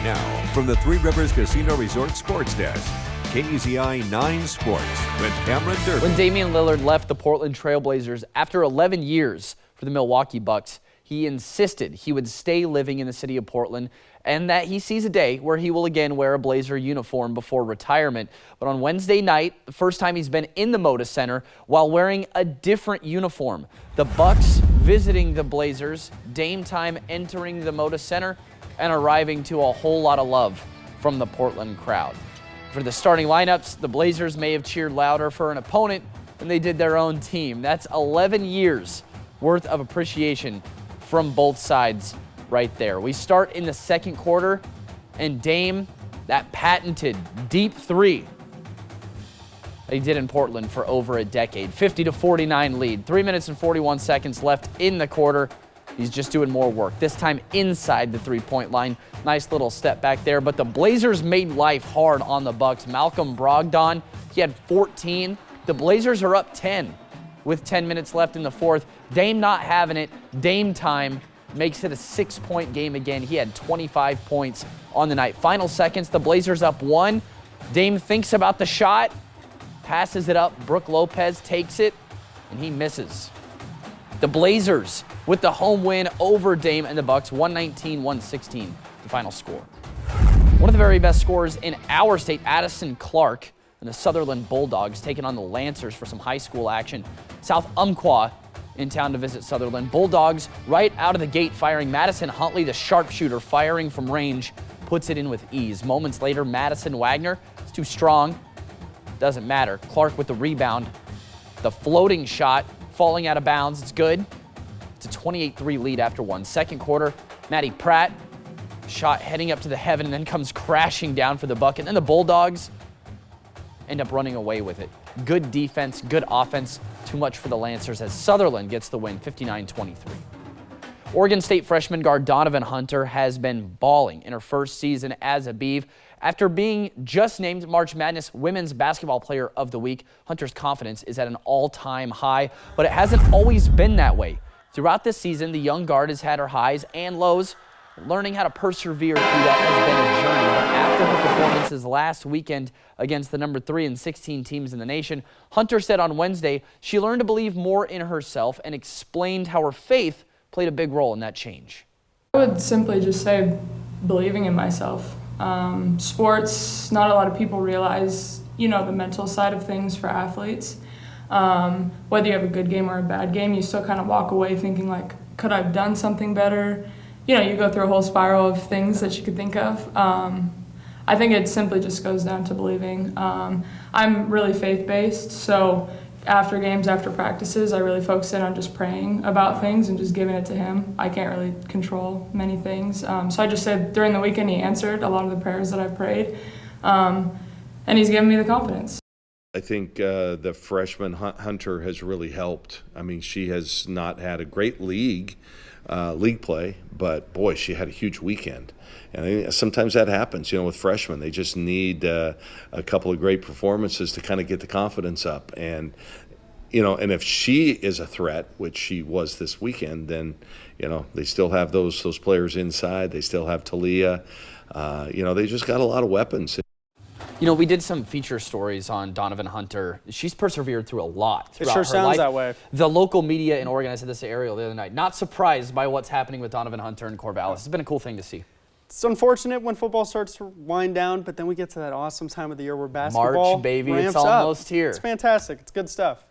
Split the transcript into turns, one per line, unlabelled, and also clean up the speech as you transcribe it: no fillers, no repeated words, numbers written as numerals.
Now, from the Three Rivers Casino Resort Sports Desk, KEZI 9 Sports with Cameron Durbin.
When Damian Lillard left the Portland Trail Blazers after 11 years for the Milwaukee Bucks, he insisted he would stay living in the city of Portland and that he sees a day where he will again wear a Blazer uniform before retirement. But on Wednesday night, the first time he's been in the Moda Center while wearing a different uniform. The Bucks visiting the Blazers, Dame time entering the Moda Center and arriving to a whole lot of love from the Portland crowd. For the starting lineups, the Blazers may have cheered louder for an opponent than they did their own team. That's 11 years worth of appreciation from both sides right there. We start in the second quarter, and Dame, that patented deep three that he did in Portland for over a decade. 50-49 lead. 3 minutes and 41 seconds left in the quarter. He's just doing more work, this time inside the three-point line. Nice little step back there, but the Blazers made life hard on the Bucks. Malcolm Brogdon, he had 14. The Blazers are up 10 with 10 minutes left in the fourth. Dame not having it. Dame time makes it a 6-point game again. He had 25 points on the night. Final seconds, the Blazers up 1. Dame thinks about the shot, passes it up. Brook Lopez takes it, and he misses. The Blazers with the home win over Dame and the Bucks, 119-116, the final score. One of the very best scorers in our state, Addison Clark, and the Sutherland Bulldogs taking on the Lancers for some high school action. South Umpqua in town to visit Sutherland. Bulldogs right out of the gate firing. Madison Huntley, the sharpshooter, firing from range, puts it in with ease. Moments later, Madison Wagner, it's too strong, doesn't matter. Clark with the rebound. The floating shot falling out of bounds, it's good. It's a 28-3 lead after one. Second quarter, Maddie Pratt, shot heading up to the heaven and then comes crashing down for the bucket. And then the Bulldogs end up running away with it. Good defense, good offense, too much for the Lancers as Sutherland gets the win, 59-23. Oregon State freshman guard Donovan Hunter has been balling in her first season as a Beav. After being just named March Madness Women's Basketball Player of the Week, Hunter's confidence is at an all-time high, but it hasn't always been that way. Throughout this season, the young guard has had her highs and lows. Learning how to persevere through that has been a journey. But after her performances last weekend against the number 3 and 16 teams in the nation, Hunter said on Wednesday she learned to believe more in herself and explained how her faith played a big role in that change.
I would simply just say believing in myself. Sports, not a lot of people realize, the mental side of things for athletes. Whether you have a good game or a bad game, you still kind of walk away thinking like, could I have done something better? You go through a whole spiral of things that you could think of. I think it simply just goes down to believing. I'm really faith-based, so after games, after practices, I really focus in on just praying about things and just giving it to him. I can't really control many things. So I just said during the weekend he answered a lot of the prayers that I prayed, and he's given me the confidence.
I think the freshman Hunter has really helped. I mean, she has not had a great league play, but boy, she had a huge weekend. And I think sometimes that happens, with freshmen. They just need a couple of great performances to kind of get the confidence up. And, and if she is a threat, which she was this weekend, then, they still have those players inside. They still have Talia. They just got a lot of weapons.
We did some feature stories on Donovan Hunter. She's persevered through a lot throughout
her life. It sure sounds that way.
The local media in Oregon, I said this to Ariel the other night, not surprised by what's happening with Donovan Hunter and Corvallis. It's been a cool thing to see.
It's unfortunate when football starts to wind down, but then we get to that awesome time of the year where basketball
March, baby,
ramps
it's almost
up.
here.
It's fantastic. It's good stuff.